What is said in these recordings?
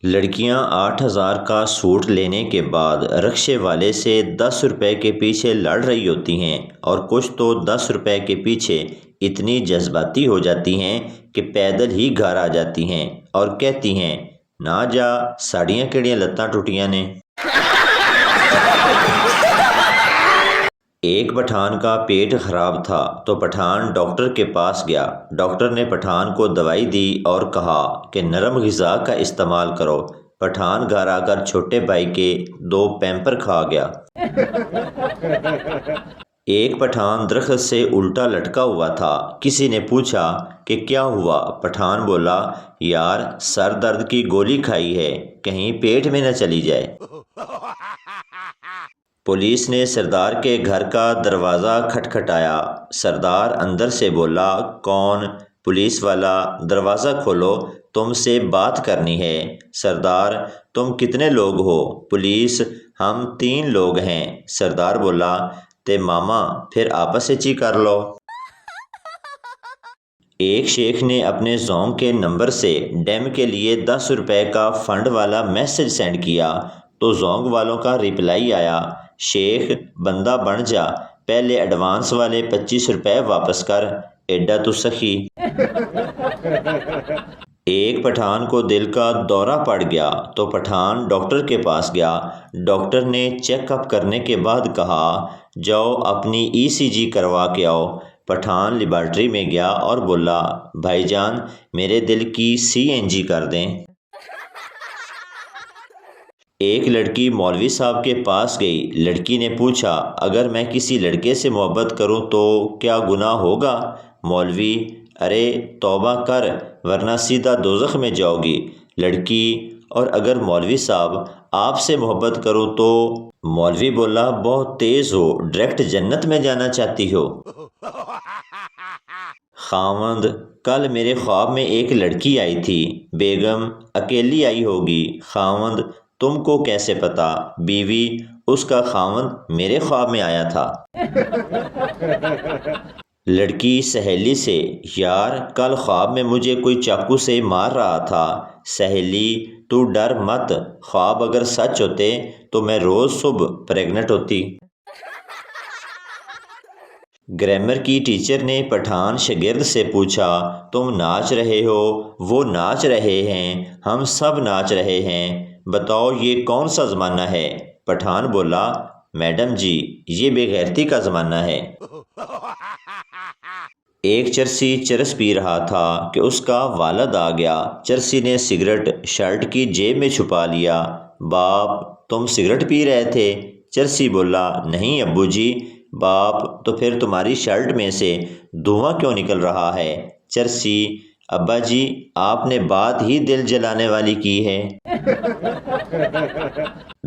لڑکیاں 8,000 کا سوٹ لینے کے بعد رکشے والے سے 10 روپے کے پیچھے لڑ رہی ہوتی ہیں، اور کچھ تو 10 روپے کے پیچھے اتنی جذباتی ہو جاتی ہیں کہ پیدل ہی گھر آ جاتی ہیں اور کہتی ہیں، نہ جا ساڑیاں کیڑیاں لتاں ٹوٹیاں نے۔ ایک پٹھان کا پیٹ خراب تھا تو پٹھان ڈاکٹر کے پاس گیا۔ ڈاکٹر نے پٹھان کو دوائی دی اور کہا کہ نرم غذا کا استعمال کرو۔ پٹھان گھر آ کر چھوٹے بھائی کے 2 پیمپر کھا گیا۔ ایک پٹھان درخت سے الٹا لٹکا ہوا تھا۔ کسی نے پوچھا کہ کیا ہوا؟ پٹھان بولا، یار سر درد کی گولی کھائی ہے، کہیں پیٹ میں نہ چلی جائے۔ پولیس نے سردار کے گھر کا دروازہ کھٹکھٹایا۔ سردار اندر سے بولا، کون؟ پولیس والا، دروازہ کھولو، تم سے بات کرنی ہے۔ سردار، تم کتنے لوگ ہو؟ پولیس، ہم 3 لوگ ہیں۔ سردار بولا، تے ماما پھر آپس ہی کر لو۔ ایک شیخ نے اپنے زونگ کے نمبر سے ڈیم کے لیے 10 روپے کا فنڈ والا میسج سینڈ کیا تو زونگ والوں کا ریپلائی آیا، شیخ بندہ بن جا، پہلے ایڈوانس والے 25 روپے واپس کر، ایڈا تو سخی۔ ایک پٹھان کو دل کا دورہ پڑ گیا تو پٹھان ڈاکٹر کے پاس گیا۔ ڈاکٹر نے چیک اپ کرنے کے بعد کہا، جاؤ اپنی ECG کروا کے آؤ۔ پٹھان لیبارٹری میں گیا اور بولا، بھائی جان میرے دل کی CNG کر دیں۔ ایک لڑکی مولوی صاحب کے پاس گئی۔ لڑکی نے پوچھا، اگر میں کسی لڑکے سے محبت کروں تو کیا گناہ ہوگا؟ مولوی، ارے توبہ کر ورنہ سیدھا دوزخ میں جاؤ گی۔ لڑکی، اور اگر مولوی صاحب آپ سے محبت کروں تو؟ مولوی بولا، بہت تیز ہو، ڈائریکٹ جنت میں جانا چاہتی ہو۔ خاوند، کل میرے خواب میں ایک لڑکی آئی تھی۔ بیگم، اکیلی آئی ہوگی۔ خاوند، تم کو کیسے پتا؟ بیوی، اس کا خاوند میرے خواب میں آیا تھا۔ لڑکی سہیلی سے، یار کل خواب میں مجھے کوئی چاقو سے مار رہا تھا۔ سہیلی، تو ڈر مت، خواب اگر سچ ہوتے تو میں روز صبح پریگنٹ ہوتی۔ گرامر کی ٹیچر نے پٹھان شاگرد سے پوچھا، تم ناچ رہے ہو؟ وہ ناچ رہے ہیں، ہم سب ناچ رہے ہیں، بتاؤ یہ کون سا زمانہ ہے؟ پٹھان بولا، میڈم جی یہ بے غیرتی کا زمانہ ہے۔ ایک چرسی چرس پی رہا تھا کہ اس کا والد آ گیا۔ چرسی نے سگریٹ شرٹ کی جیب میں چھپا لیا۔ باپ، تم سگریٹ پی رہے تھے؟ چرسی بولا، نہیں ابو جی۔ باپ، تو پھر تمہاری شرٹ میں سے دھواں کیوں نکل رہا ہے؟ چرسی، ابا جی آپ نے بات ہی دل جلانے والی کی ہے۔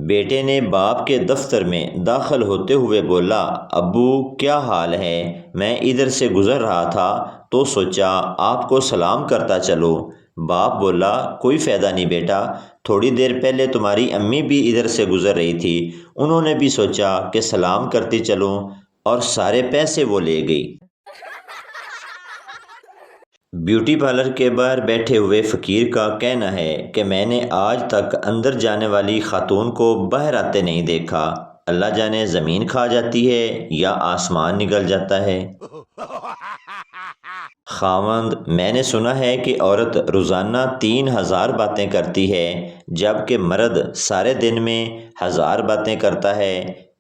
بیٹے نے باپ کے دفتر میں داخل ہوتے ہوئے بولا، ابو کیا حال ہے؟ میں ادھر سے گزر رہا تھا تو سوچا آپ کو سلام کرتا چلوں۔ باپ بولا، کوئی فائدہ نہیں بیٹا، تھوڑی دیر پہلے تمہاری امی بھی ادھر سے گزر رہی تھی، انہوں نے بھی سوچا کہ سلام کرتی چلوں اور سارے پیسے وہ لے گئی۔ بیوٹی پارلر کے باہر بیٹھے ہوئے فقیر کا کہنا ہے کہ میں نے آج تک اندر جانے والی خاتون کو باہر آتے نہیں دیکھا، اللہ جانے زمین کھا جاتی ہے یا آسمان نگل جاتا ہے۔ خاوند، میں نے سنا ہے کہ عورت روزانہ 3,000 باتیں کرتی ہے جبکہ مرد سارے دن میں 1,000 باتیں کرتا ہے۔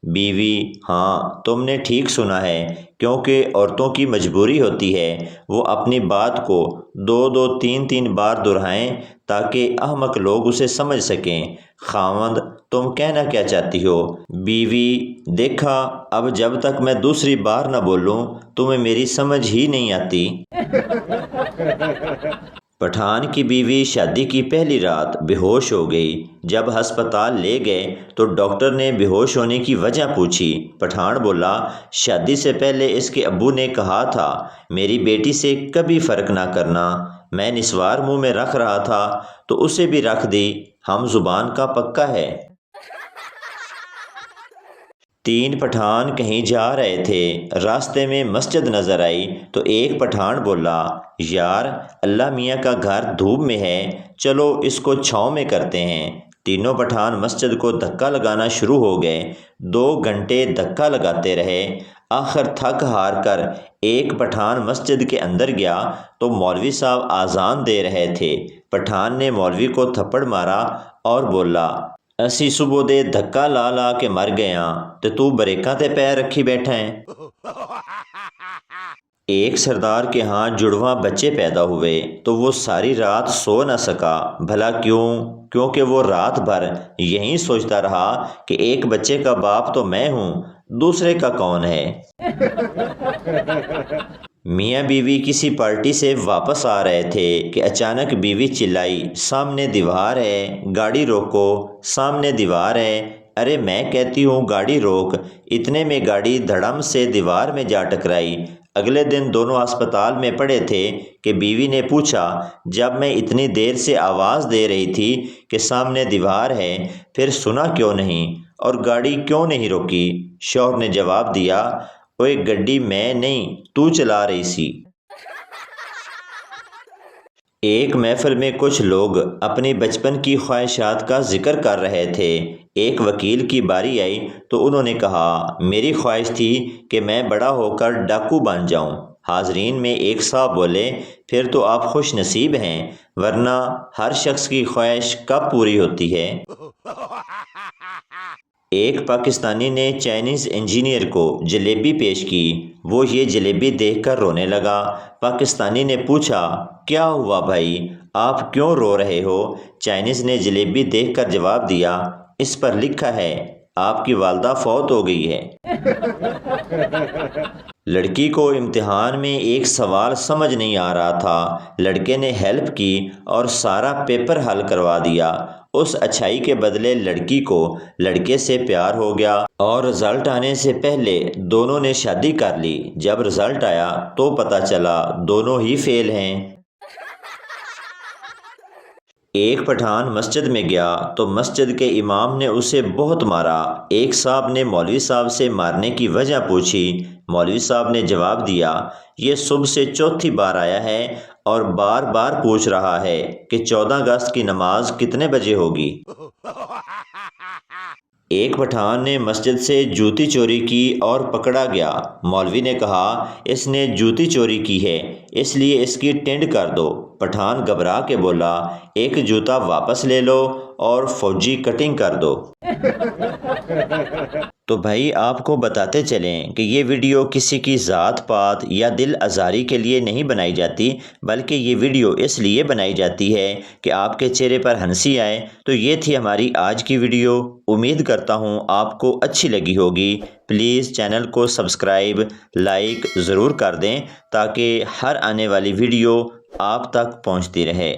بیوی، ہاں تم نے ٹھیک سنا ہے، کیونکہ عورتوں کی مجبوری ہوتی ہے وہ اپنی بات کو 2 3 بار دہرائیں تاکہ احمق لوگ اسے سمجھ سکیں۔ خاوند، تم کہنا کیا چاہتی ہو؟ بیوی، دیکھا اب جب تک میں دوسری بار نہ بولوں تمہیں میری سمجھ ہی نہیں آتی۔ پٹھان کی بیوی شادی کی پہلی رات بے ہوش ہو گئی۔ جب ہسپتال لے گئے تو ڈاکٹر نے بے ہوش ہونے کی وجہ پوچھی۔ پٹھان بولا، شادی سے پہلے اس کے ابو نے کہا تھا میری بیٹی سے کبھی فرق نہ کرنا، میں نسوار منہ میں رکھ رہا تھا تو اسے بھی رکھ دی، ہم زبان کا پکا ہے۔ تین پٹھان کہیں جا رہے تھے، راستے میں مسجد نظر آئی تو ایک پٹھان بولا، یار اللہ میاں کا گھر دھوپ میں ہے، چلو اس کو چھاؤں میں کرتے ہیں۔ تینوں پٹھان مسجد کو دھکا لگانا شروع ہو گئے، 2 گھنٹے دھکا لگاتے رہے۔ آخر تھک ہار کر ایک پٹھان مسجد کے اندر گیا تو مولوی صاحب اذان دے رہے تھے۔ پٹھان نے مولوی کو تھپڑ مارا اور بولا، اسی صبح دے دھکا لا لا کے مر گیا تے تو بریکاں تے پیر رکھی بیٹھا ہے۔ ایک سردار کے ہاں جڑواں بچے پیدا ہوئے تو وہ ساری رات سو نہ سکا، بھلا کیوں؟ کیونکہ وہ رات بھر یہی سوچتا رہا کہ ایک بچے کا باپ تو میں ہوں، دوسرے کا کون ہے؟ میاں بیوی کسی پارٹی سے واپس آ رہے تھے کہ اچانک بیوی چلائی، سامنے دیوار ہے، گاڑی روکو، سامنے دیوار ہے۔ ارے میں کہتی ہوں گاڑی روک، اتنے میں گاڑی دھڑم سے دیوار میں جا ٹکرائی۔ اگلے دن دونوں ہسپتال میں پڑے تھے کہ بیوی نے پوچھا، جب میں اتنی دیر سے آواز دے رہی تھی کہ سامنے دیوار ہے، پھر سنا کیوں نہیں اور گاڑی کیوں نہیں روکی؟ شوہر نے جواب دیا، اوئے گڈی میں نہیں تو چلا رہی سی۔ ایک محفل میں کچھ لوگ اپنی بچپن کی خواہشات کا ذکر کر رہے تھے۔ ایک وکیل کی باری آئی تو انہوں نے کہا، میری خواہش تھی کہ میں بڑا ہو کر ڈاکو بن جاؤں۔ حاضرین میں ایک صاحب بولے، پھر تو آپ خوش نصیب ہیں، ورنہ ہر شخص کی خواہش کب پوری ہوتی ہے؟ ایک پاکستانی نے چائنیز انجینئر کو جلیبی پیش کی، وہ یہ جلیبی دیکھ کر رونے لگا۔ پاکستانی نے پوچھا، کیا ہوا بھائی، آپ کیوں رو رہے ہو؟ چائنیز نے جلیبی دیکھ کر جواب دیا، اس پر لکھا ہے آپ کی والدہ فوت ہو گئی ہے۔ لڑکی کو امتحان میں ایک سوال سمجھ نہیں آ رہا تھا، لڑکے نے ہیلپ کی اور سارا پیپر حل کروا دیا۔ اس اچھائی کے بدلے لڑکی کو لڑکے سے پیار ہو گیا اور رزلٹ آنے سے پہلے دونوں نے شادی کر لی۔ جب رزلٹ آیا تو پتہ چلا دونوں ہی فیل ہیں۔ ایک پٹھان مسجد میں گیا تو مسجد کے امام نے اسے بہت مارا۔ ایک صاحب نے مولوی صاحب سے مارنے کی وجہ پوچھی۔ مولوی صاحب نے جواب دیا، یہ صبح سے چوتھی بار آیا ہے اور بار بار پوچھ رہا ہے کہ 14 اگست کی نماز کتنے بجے ہوگی۔ ایک پٹھان نے مسجد سے جوتی چوری کی اور پکڑا گیا۔ مولوی نے کہا، اس نے جوتی چوری کی ہے، اس لیے اس کی ٹینڈ کر دو۔ پٹھان گھبرا کے بولا، ایک جوتا واپس لے لو اور فوجی کٹنگ کر دو۔ تو بھائی آپ کو بتاتے چلیں کہ یہ ویڈیو کسی کی ذات پات یا دل آزاری کے لیے نہیں بنائی جاتی، بلکہ یہ ویڈیو اس لیے بنائی جاتی ہے کہ آپ کے چہرے پر ہنسی آئے۔ تو یہ تھی ہماری آج کی ویڈیو، امید کرتا ہوں آپ کو اچھی لگی ہوگی۔ پلیز چینل کو سبسکرائب، لائک ضرور کر دیں تاکہ ہر آنے والی ویڈیو آپ تک پہنچتی رہے۔